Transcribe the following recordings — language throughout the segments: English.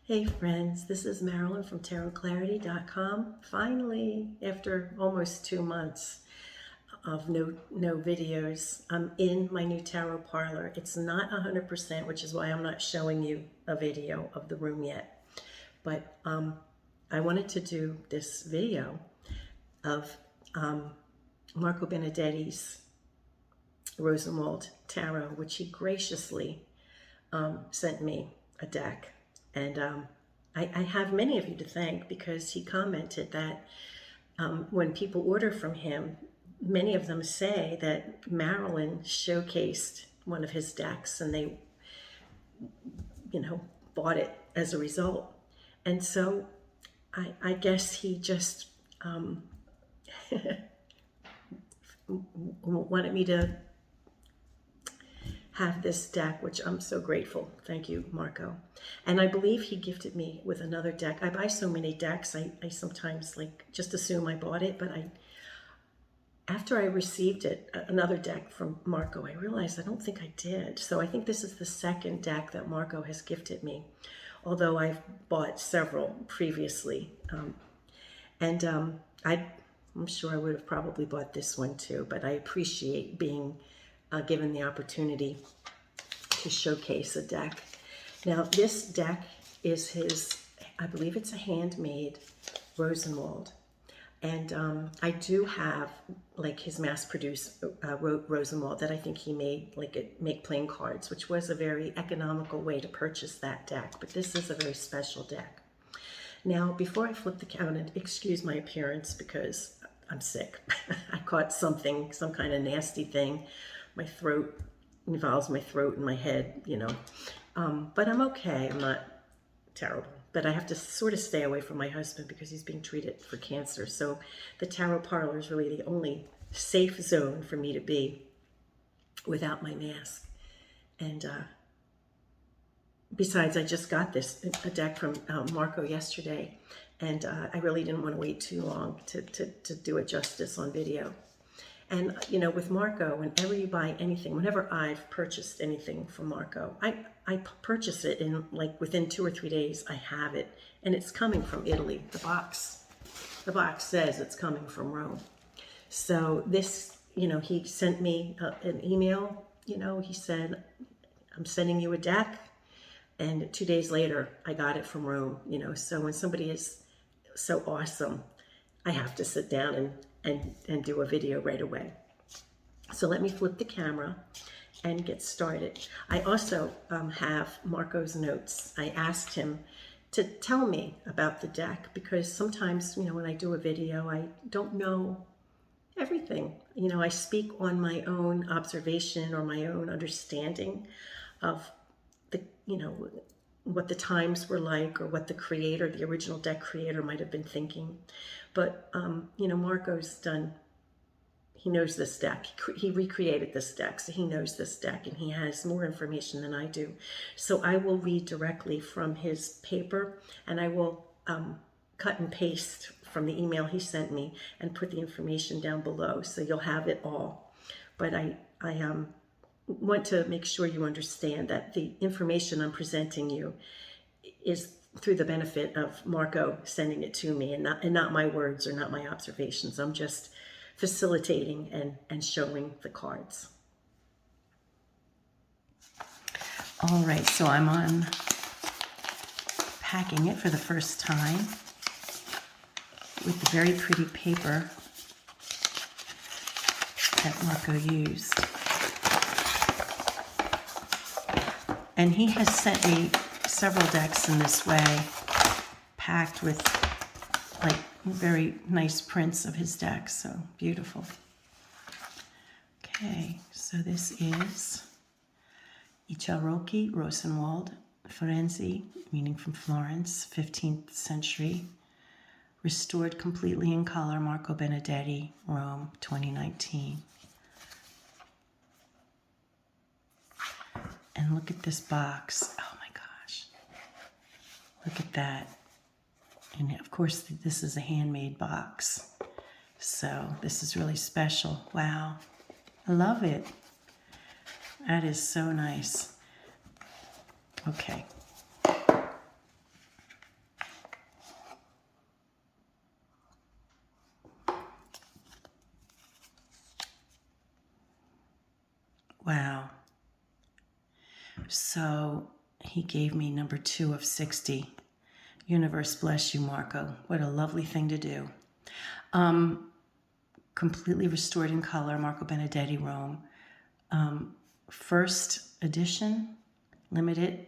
Hey friends, this is Marilyn from tarotclarity.com. Finally, after almost 2 months of no videos, I'm in my new tarot parlor. It's not 100%, which is why I'm not showing you a video of the room yet. But I wanted to do this video of Marco Benedetti's Rosenwald Tarot, which he graciously sent me a deck. And I have many of you to thank, because he commented that when people order from him, many of them say that Marilyn showcased one of his decks and they, bought it as a result. And so I guess he just wanted me to have this deck, which I'm so grateful. Thank you, Marco. And I believe he gifted me with another deck. I buy so many decks, I sometimes just assume I bought it, but after I received it, another deck from Marco, I realized I don't think I did. So I think this is the second deck that Marco has gifted me, although I've bought several previously. I'm sure I would have probably bought this one too, but I appreciate being given the opportunity to showcase a deck. Now, this deck is his, I believe it's a handmade Rosenwald. And I do have his mass-produced Rosenwald that I think he made at Make Playing Cards, which was a very economical way to purchase that deck. But this is a very special deck. Now, before I flip the counter, excuse my appearance because I'm sick. I caught something, some kind of nasty thing. My throat involves my throat and my head, but I'm okay. I'm not terrible, but I have to sort of stay away from my husband because he's being treated for cancer. So the tarot parlor is really the only safe zone for me to be without my mask. And besides, I just got a deck from Marco yesterday, and I really didn't want to wait too long to do it justice on video. And, with Marco, whenever you buy anything, whenever I've purchased anything from Marco, I purchase it in within 2 or 3 days, I have it. And it's coming from Italy. The box says it's coming from Rome. So this, he sent me an email, he said, I'm sending you a deck. And 2 days later, I got it from Rome, So when somebody is so awesome, I have to sit down and do a video right away. So let me flip the camera and get started. I also have Marco's notes. I asked him to tell me about the deck because sometimes, when I do a video, I don't know everything. I speak on my own observation or my own understanding of what the times were like or what the original deck creator might have been thinking. But, Marco's he knows this deck. He recreated this deck, so he knows this deck, and he has more information than I do. So I will read directly from his paper, and I will cut and paste from the email he sent me and put the information down below, so you'll have it all. But I want to make sure you understand that the information I'm presenting you is through the benefit of Marco sending it to me, and not my words or not my observations. I'm just facilitating and showing the cards. All right, so I'm packing it for the first time with the very pretty paper that Marco used. And he has sent me several decks in this way, packed with very nice prints of his decks, so beautiful. Okay, so this is I Tarocchi, Rosenwald, Firenze, meaning from Florence, 15th century, restored completely in color, Marco Benedetti, Rome, 2019. And look at this box. Oh my gosh. Look at that. And of course, this is a handmade box. So this is really special. Wow. I love it. That is so nice. Okay. So he gave me number 2 of 60. Universe bless you, Marco. What a lovely thing to do. Completely restored in color, Marco Benedetti, Rome. First edition, limited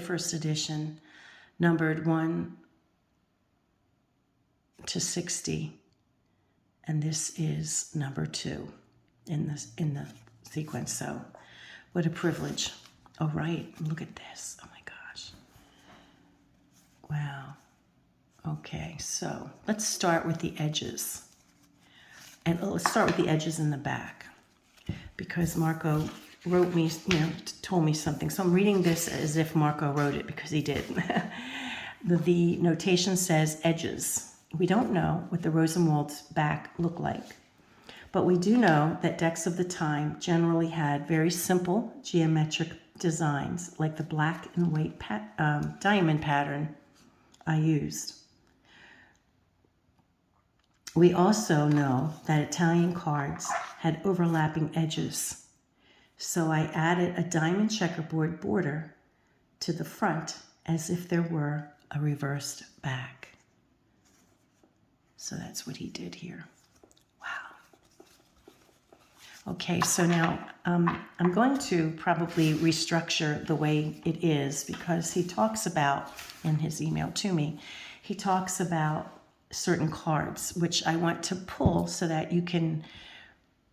first edition, numbered 1 to 60. And this is number 2 in the sequence. So what a privilege. Oh, right. Look at this. Oh my gosh. Wow. Okay, so let's start with the edges. And let's start with the edges in the back, because Marco wrote me, told me something. So I'm reading this as if Marco wrote it, because he did. The notation says edges. We don't know what the Rosenwald's back looked like, but we do know that decks of the time generally had very simple geometric designs, like the black and white diamond pattern I used. We also know that Italian cards had overlapping edges, so I added a diamond checkerboard border to the front as if there were a reversed back. So that's what he did here. Wow. Okay, so now I'm going to probably restructure the way it is, because he talks about, in his email to me, he talks about certain cards, which I want to pull so that you can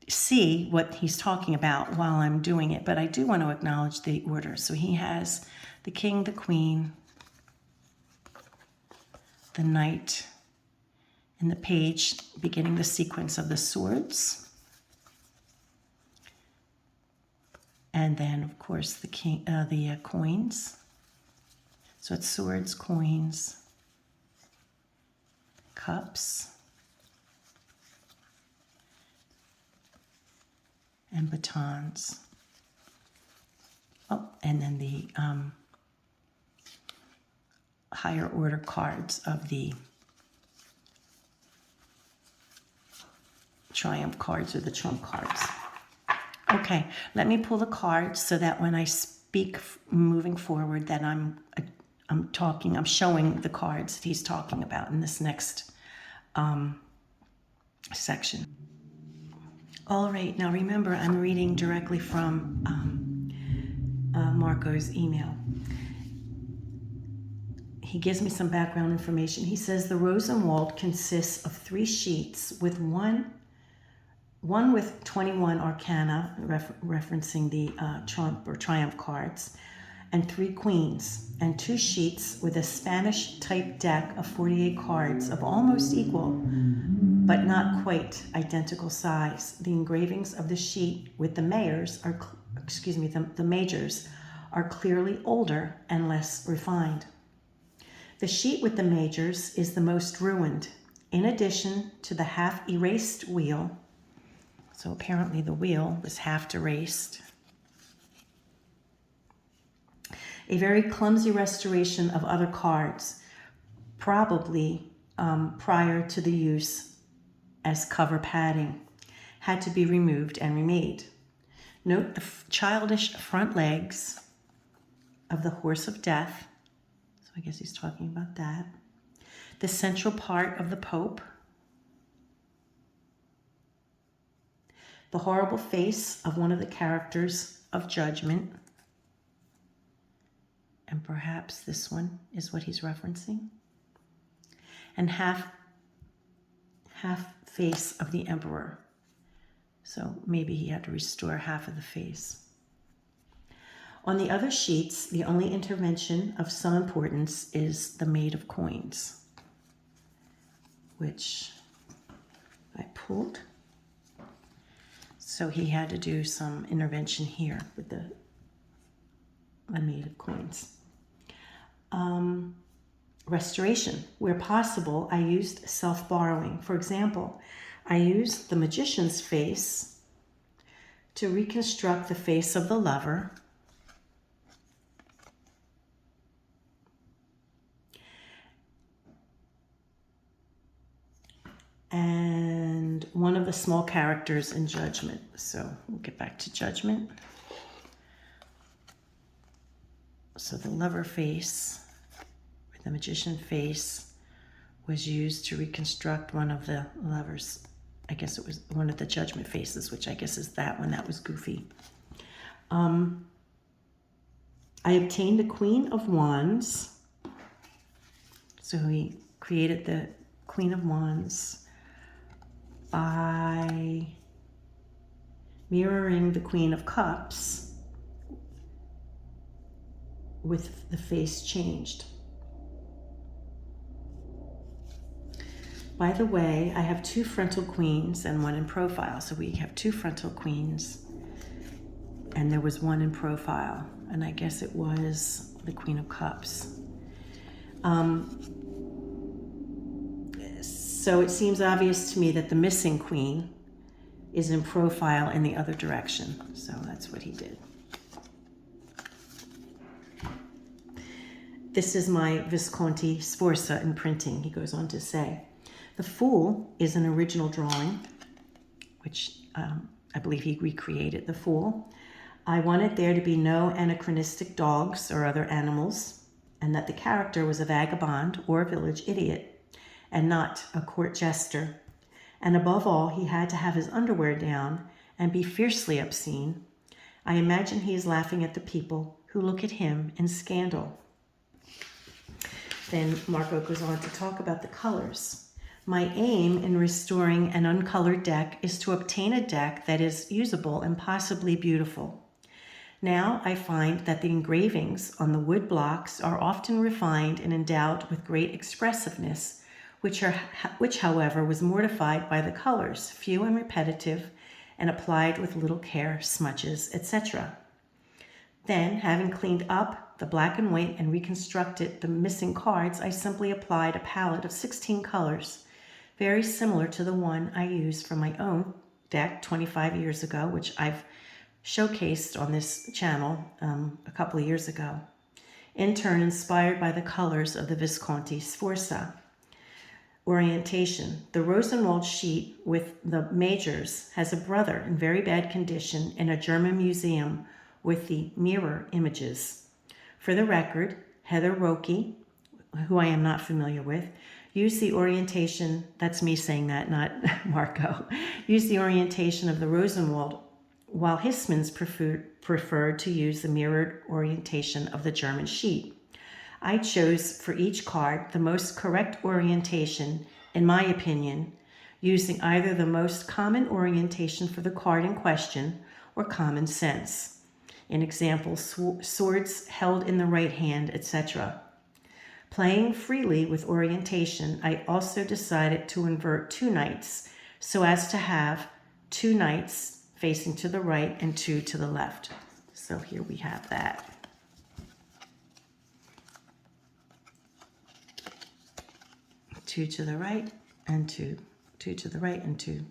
see what he's talking about while I'm doing it. But I do want to acknowledge the order. So he has the King, the Queen, the Knight, and the Page, beginning the sequence of the swords. And then, of course, the coins. So it's swords, coins, cups, and batons. Oh, and then the higher order cards of the triumph cards, or the trump cards. Okay, let me pull the cards so that when I speak moving forward, that I'm showing the cards that he's talking about in this next section. All right, now remember, I'm reading directly from Marco's email. He gives me some background information. He says the Rosenwald consists of 3 sheets, with one with 21 Arcana, referencing the trump or triumph cards, and 3 queens, and 2 sheets with a Spanish type deck of 48 cards of almost equal, but not quite identical size. The engravings of the sheet with the majors are clearly older and less refined. The sheet with the majors is the most ruined. In addition to the half-erased wheel, so apparently the wheel was half erased, a very clumsy restoration of other cards, probably prior to the use as cover padding, had to be removed and remade. Note the childish front legs of the Horse of Death. So I guess he's talking about that. The central part of the Pope. The horrible face of one of the characters of Judgment. And perhaps this one is what he's referencing. And half face of the Emperor. So maybe he had to restore half of the face. On the other sheets, the only intervention of some importance is the Maid of Coins, which I pulled. So he had to do some intervention here with the Maid of Coins. Restoration. Where possible, I used self-borrowing. For example, I used the Magician's face to reconstruct the face of the lover, and one of the small characters in Judgment. So we'll get back to Judgment. So the lover face, or the magician face, was used to reconstruct one of the lovers. I guess it was one of the judgment faces, which I guess is that one. That was goofy. I obtained the Queen of Wands. So he created the Queen of Wands by mirroring the Queen of Cups with the face changed. By the way, I have 2 frontal queens and 1 in profile. So we have 2 frontal queens and there was 1 in profile. And I guess it was the Queen of Cups. So it seems obvious to me that the missing queen is in profile in the other direction. So that's what he did. This is my Visconti Sforza in printing, he goes on to say. The Fool is an original drawing, which I believe he recreated the Fool. I wanted there to be no anachronistic dogs or other animals, and that the character was a vagabond or a village idiot, and not a court jester. And above all, he had to have his underwear down and be fiercely obscene. I imagine he is laughing at the people who look at him in scandal. Then Marco goes on to talk about the colors. My aim in restoring an uncolored deck is to obtain a deck that is usable and possibly beautiful. Now I find that the engravings on the wood blocks are often refined and endowed with great expressiveness, which however was mortified by the colors, few and repetitive, and applied with little care, smudges, etc. Then, having cleaned up the black and white and reconstructed the missing cards, I simply applied a palette of 16 colors, very similar to the one I used for my own deck 25 years ago, which I've showcased on this channel a couple of years ago. In turn, inspired by the colors of the Visconti Sforza. Orientation. The Rosenwald sheet with the majors has a brother in very bad condition in a German museum with the mirror images. For the record, Heather Roki, who I am not familiar with, used the orientation, that's me saying that, not Marco, used the orientation of the Rosenwald, while Hissmans preferred to use the mirrored orientation of the German sheet. I chose for each card the most correct orientation, in my opinion, using either the most common orientation for the card in question or common sense. In example, swords held in the right hand, etc. Playing freely with orientation, I also decided to invert 2 knights so as to have 2 knights facing to the right and 2 to the left. So here we have that. Two to the right and two to the right and 2.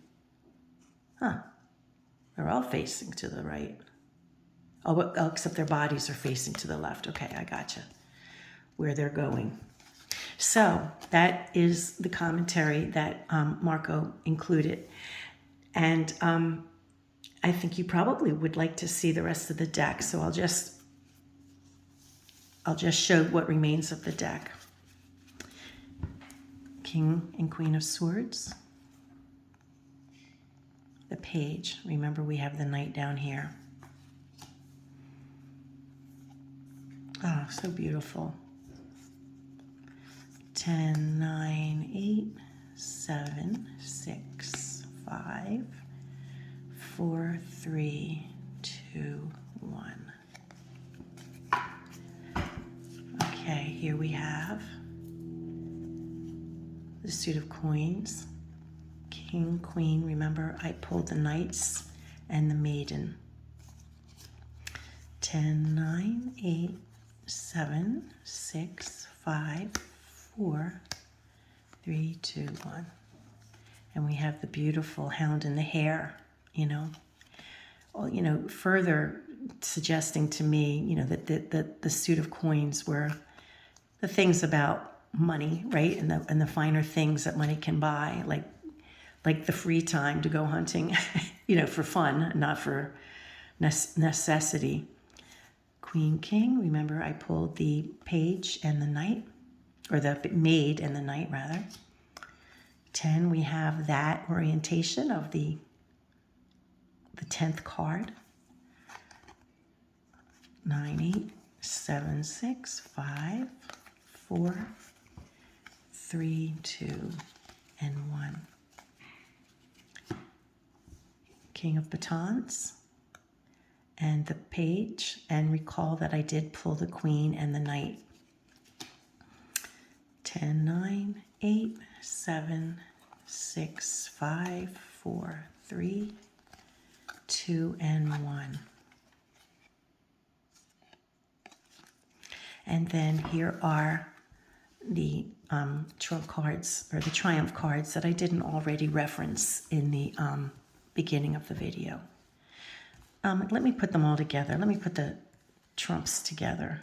They're all facing to the right. Oh, except their bodies are facing to the left. Okay, I gotcha. Where they're going. So that is the commentary that Marco included. And I think you probably would like to see the rest of the deck. So I'll just show what remains of the deck. King and Queen of Swords. The Page. Remember, we have the Knight down here. Oh, so beautiful. 10, 9, 8, 7, 6, 5, 4, 3, 2, 1. Okay, here we have the suit of coins. King, Queen. Remember, I pulled the Knights and the Maiden. 10, 9, 8, 7, 6, 5, 4, 3, 2, 1. And we have the beautiful Hound in the Hare, Well, further suggesting to me, that the suit of coins were the things about money, right? And the finer things that money can buy, like the free time to go hunting, for fun, not for necessity. Queen, King. Remember, I pulled the Page and the Knight, or the Maid and the Knight, rather. 10, we have that orientation of the 10th card. 9, 8, 7, 6, 5, 4, 3, 2, and 1. King of Batons and the Page, and recall that I did pull the Queen and the Knight. 10, 9, 8, 7, 6, 5, 4, 3, 2, and 1. And then here are the Tarot cards, or the Triumph cards, that I didn't already reference in the beginning of the video. Let me put them all together. Let me put the trumps together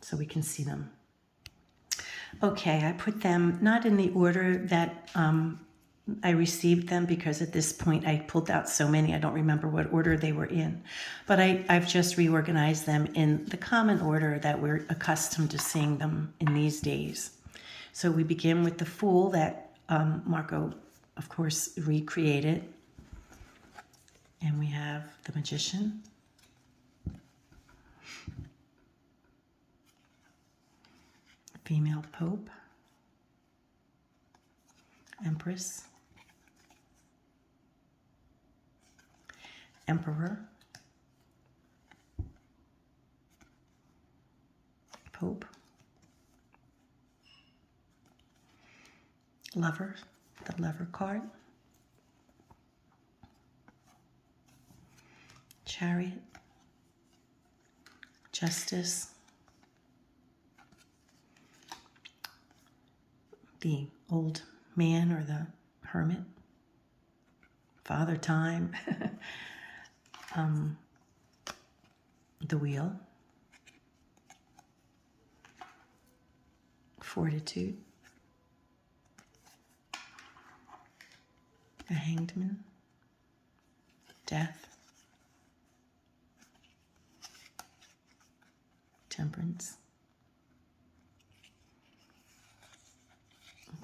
so we can see them. Okay, I put them not in the order that I received them, because at this point I pulled out so many I don't remember what order they were in. But I've just reorganized them in the common order that we're accustomed to seeing them in these days. So we begin with the Fool that Marco, of course, recreated. And we have the Magician. Female Pope. Empress. Emperor. Pope. Lover, the Lover card. Chariot. Justice. The Old Man or the Hermit. Father Time. The Wheel. Fortitude. The Hanged Man. Death. Temperance.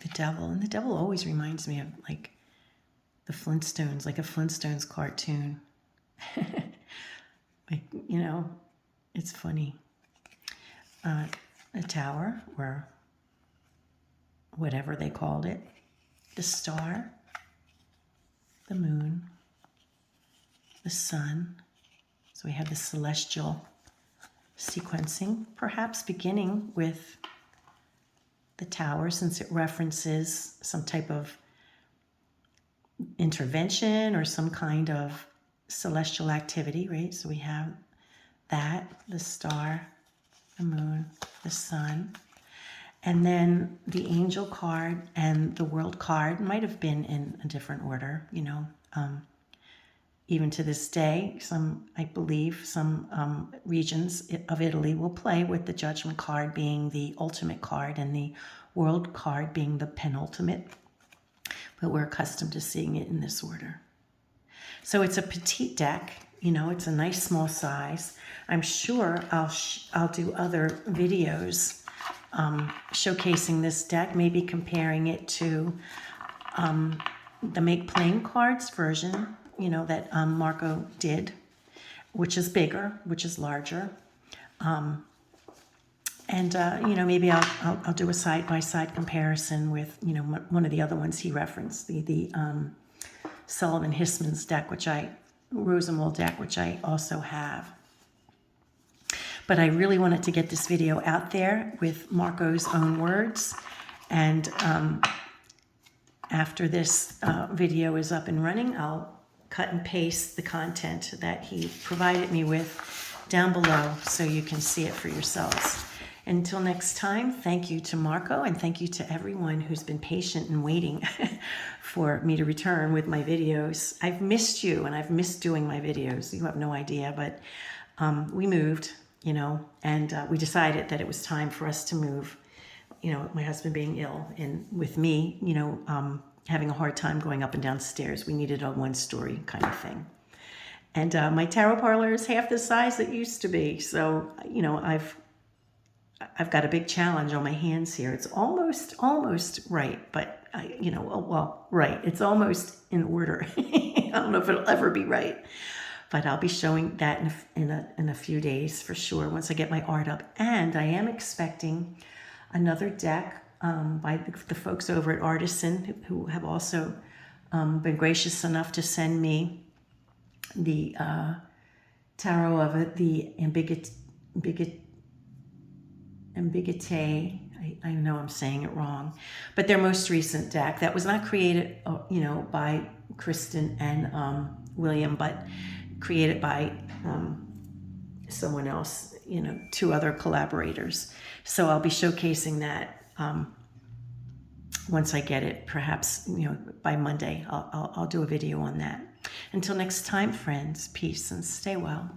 The Devil. And the Devil always reminds me of like the Flintstones, like a Flintstones cartoon. Like, you know, it's funny. A Tower, or whatever they called it. The Star. The Moon. The Sun. So we have the celestial sequencing, perhaps beginning with the Tower, since it references some type of intervention or some kind of celestial activity, right? So we have that, the Star, the Moon, the Sun, and then the Angel card and the World card might have been in a different order, you know. Even to this day, I believe some regions of Italy will play with the Judgment card being the ultimate card and the World card being the penultimate, but we're accustomed to seeing it in this order. So it's a petite deck, you know, it's a nice small size. I'm sure I'll do other videos showcasing this deck, maybe comparing it to the Make Plain Cards version, you know, that Marco did, which is bigger, which is larger. And you know, maybe I'll do a side-by-side comparison with, you know, one of the other ones he referenced, the Sullivan Hissman's deck, Rosenwald deck, which I also have. But I really wanted to get this video out there with Marco's own words. And after this video is up and running, I'll cut and paste the content that he provided me with down below so you can see it for yourselves. Until next time, thank you to Marco, and thank you to everyone who's been patient and waiting for me to return with my videos. I've missed you, and I've missed doing my videos. You have no idea, but we moved, you know, and we decided that it was time for us to move, you know, my husband being ill, and with me, you know, having a hard time going up and down stairs. We needed a one-story kind of thing. And my tarot parlor is half the size it used to be. So, you know, I've got a big challenge on my hands here. It's almost right, but you know, well, right. It's almost in order. I don't know if it'll ever be right, but I'll be showing that in a few days for sure once I get my art up. And I am expecting another deck by the folks over at Artisan who have also been gracious enough to send me the tarot of it, the Ambiguité. I know I'm saying it wrong, but their most recent deck that was not created, you know, by Kristen and William, but created by someone else, you know, 2 other collaborators. So I'll be showcasing that once I get it. Perhaps, you know, by Monday, I'll do a video on that. Until next time, friends, peace and stay well.